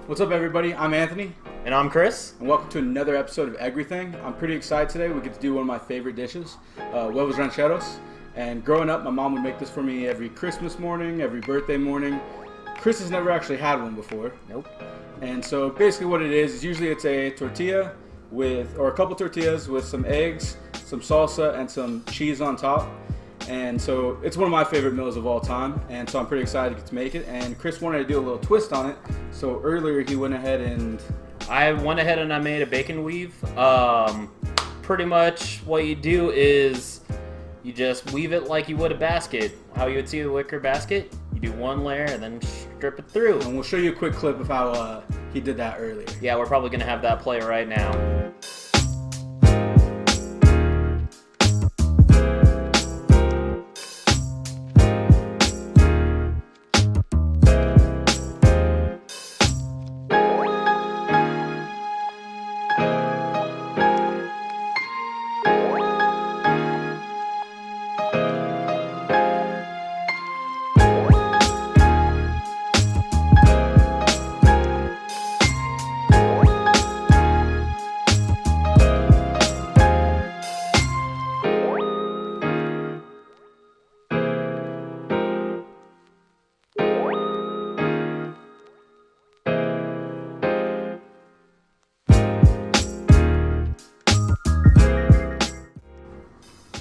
What's up, everybody? I'm Anthony. And I'm Chris. And welcome to another episode of EggRy Thang. I'm pretty excited today. We get to do one of my favorite dishes, Huevos Rancheros. And growing up, my mom would make this for me every Christmas morning, every birthday morning. Chris has never actually had one before. Nope. And so basically what it is usually it's a tortilla or a couple tortillas with some eggs, some salsa, and some cheese on top. And so it's one of my favorite meals of all time, and so I'm pretty excited to get to make it. And Chris wanted to do a little twist on it, so earlier he went ahead and... I made a bacon weave. Pretty much what you do is you just weave it like you would a basket. How you would see the wicker basket, you do one layer and then strip it through. And we'll show you a quick clip of how he did that earlier. Yeah, we're probably going to have that play right now.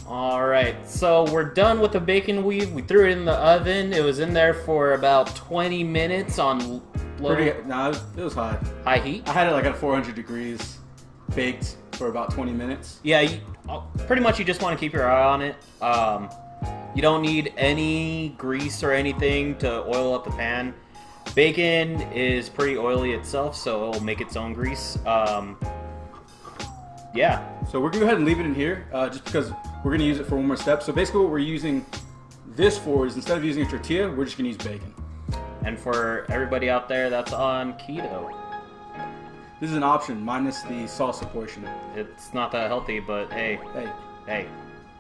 Alright, so we're done with the bacon weave. We threw it in the oven. It was in there for about 20 minutes on it was high heat. I had it like at 400 degrees, baked for about 20 minutes. Yeah, pretty much you just want to keep your eye on it. You don't need any grease or anything to oil up the pan. Bacon is pretty oily itself, so it'll make its own grease. Yeah. So we're going to go ahead and leave it in here, just because we're going to use it for one more step. So basically what we're using this for is instead of using a tortilla, we're just going to use bacon. And for everybody out there that's on keto, this is an option, minus the salsa portion. It's not that healthy, but hey.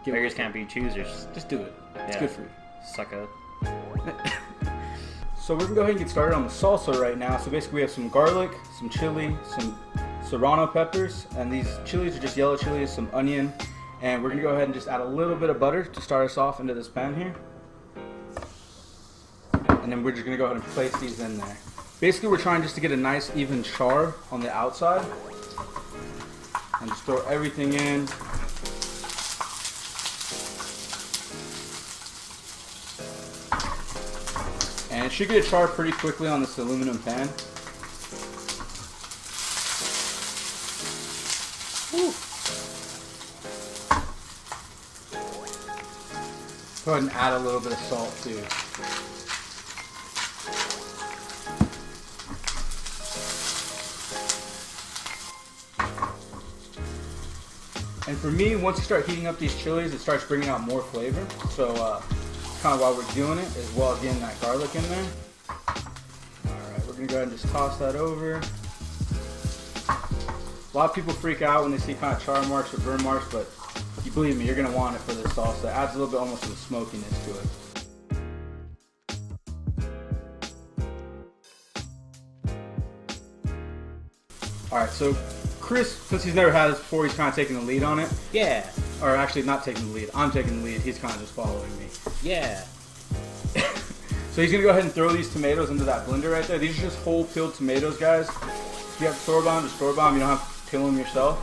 Beggars can't be choosers. Just do it. It's good for you. Sucka. So we're going to go ahead and get started on the salsa right now. So basically we have some garlic, some chili, some serrano peppers, and these chilies are just yellow chilies, some onion, and we're going to go ahead and just add a little bit of butter to start us off into this pan here. And then we're just going to go ahead and place these in there. Basically we're trying just to get a nice even char on the outside. And just throw everything in. And it should get a char pretty quickly on this aluminum pan. Woo. Go ahead and add a little bit of salt too. And for me, once you start heating up these chilies, it starts bringing out more flavor. So kind of while we're doing it, as well as getting that garlic in there. Alright, we're going to go ahead and just toss that over. A lot of people freak out when they see kind of char marks or burn marks, but you believe me, you're going to want it for this salsa. It adds a little bit almost of the smokiness to it. Alright, so Chris, since he's never had this before, he's kind of taking the lead on it. Yeah. Or actually not taking the lead, I'm taking the lead, he's kind of just following me. Yeah. So he's going to go ahead and throw these tomatoes into that blender right there. These are just whole peeled tomatoes, guys. If you have store-bought, just store-bought. You don't have to peel them yourself.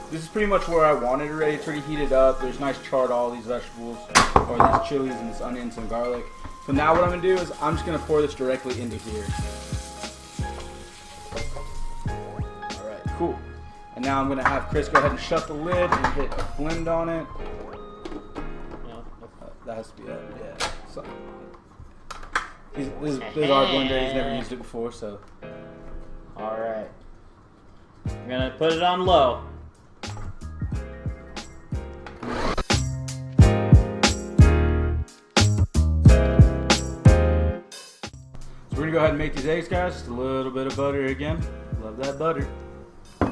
This is pretty much where I wanted it already. It's already heated up. There's nice char to all these vegetables, or these chilies and this onions and garlic. So now what I'm going to do is I'm just going to pour this directly into here. Alright, cool. And now I'm going to have Chris go ahead and shut the lid and hit a blend on it. That has to be it, yeah. So, this is our blender, he's never used it before, so. Alright. I'm going to put it on low. So we're going to go ahead and make these eggs, guys. Just a little bit of butter again. Love that butter. Let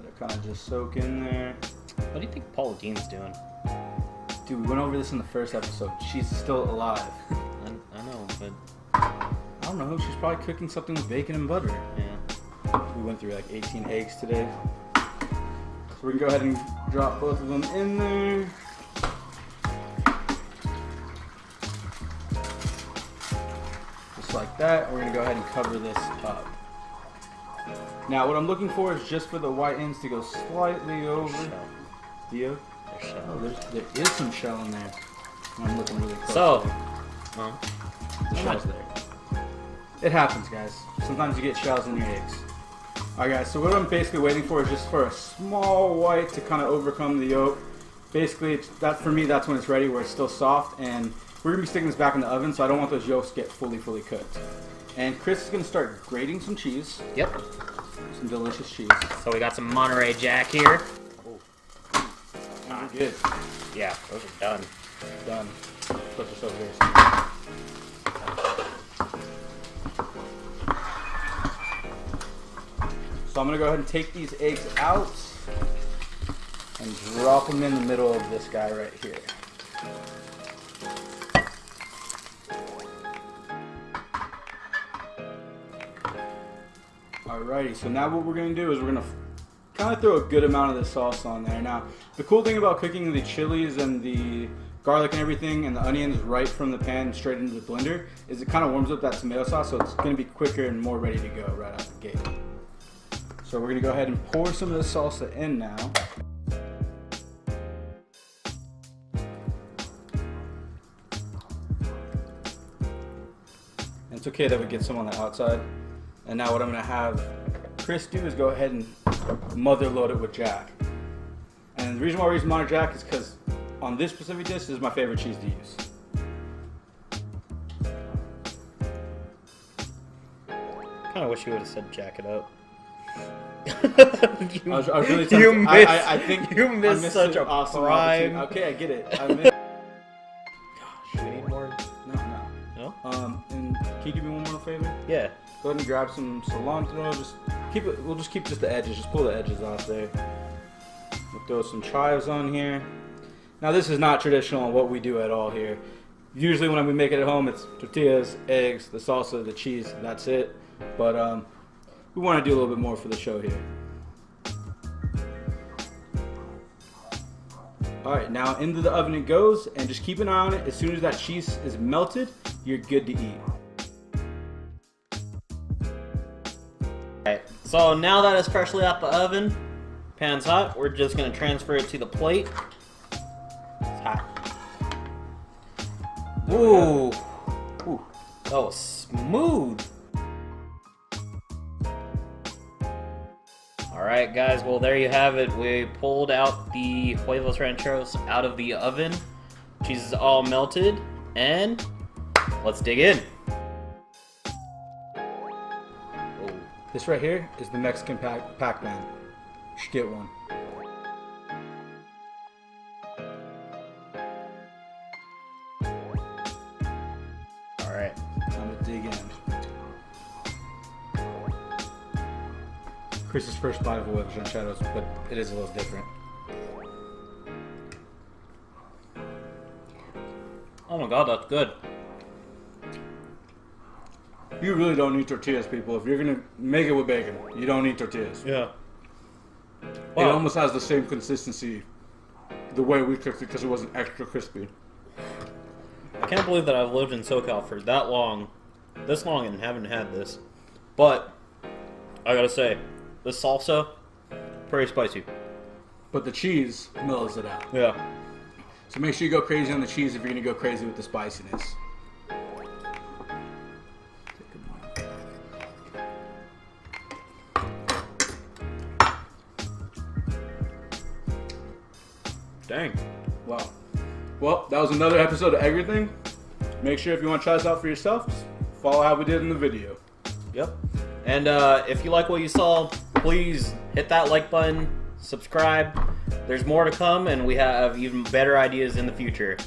it kind of just soak in there. What do you think Paula Dean's doing? Dude, we went over this in the first episode. She's still alive. I know, but... I don't know. She's probably cooking something with bacon and butter. Yeah. We went through like 18 eggs today. So we can go ahead and drop both of them in there. Just like that. We're gonna go ahead and cover this up. Now what I'm looking for is just for the white ends to go slightly over. Theo? There is some shell in there. I'm looking really close. So, the shell's there. It happens, guys. Sometimes you get shells in your eggs. Alright guys, so what I'm basically waiting for is just for a small white to kind of overcome the yolk. Basically, for me, that's when it's ready, where it's still soft, and we're going to be sticking this back in the oven, so I don't want those yolks to get fully cooked. And Chris is going to start grating some cheese. Yep. Some delicious cheese. So we got some Monterey Jack here. We're good. Yeah, those are done. Done. Put this over here. So I'm going to go ahead and take these eggs out and drop them in the middle of this guy right here. Alrighty, so now what we're going to do is we're going to kind of throw a good amount of the sauce on there. Now, the cool thing about cooking the chilies and the garlic and everything and the onions right from the pan straight into the blender is it kind of warms up that tomato sauce, so it's going to be quicker and more ready to go right out the gate. So we're going to go ahead and pour some of the salsa in now. And it's okay that we get some on the outside. And now what I'm going to have Chris do is go ahead and mother load it with Jack. And the reason why we're using Monterey Jack is because on this specific dish, this is my favorite cheese to use. Kind of wish you would have said jack it up. I was really tempted. I think you missed such a awesome prime. Okay, I get it. I missed. Gosh, we need more. No. No? And can you do me one more favor? Yeah. Go ahead and grab some cilantro. Just keep it. We'll just keep just the edges. Just pull the edges off there. We'll throw some chives on here. Now this is not traditional on what we do at all here. Usually when we make it at home, it's tortillas, eggs, the salsa, the cheese. That's it. But we want to do a little bit more for the show here. Alright, now into the oven it goes, and just keep an eye on it. As soon as that cheese is melted, you're good to eat. Alright, so now that it's freshly out the oven, pan's hot, we're just going to transfer it to the plate. It's hot. Ooh. Ooh. That was smooth. Alright guys, well there you have it. We pulled out the Huevos Rancheros out of the oven. Cheese is all melted, and let's dig in. Oh. This right here is the Mexican Pac-Man. You should get one. Alright. Time to dig in. Chris's first bite of Huevos Rancheros, but it is a little different. Oh my god, that's good. You really don't need tortillas, people. If you're gonna make it with bacon, you don't need tortillas. Yeah. It almost has the same consistency the way we cooked it because it wasn't extra crispy. I can't believe that I've lived in SoCal for that long, this long, and haven't had this. But I gotta say, this salsa, pretty spicy. But the cheese mellows it out. Yeah. So make sure you go crazy on the cheese if you're gonna go crazy with the spiciness. Dang. Wow. Well, that was another episode of EggRy Thang. Make sure if you want to try this out for yourself, just follow how we did in the video. Yep. And if you like what you saw, please hit that like button, subscribe. There's more to come, and we have even better ideas in the future.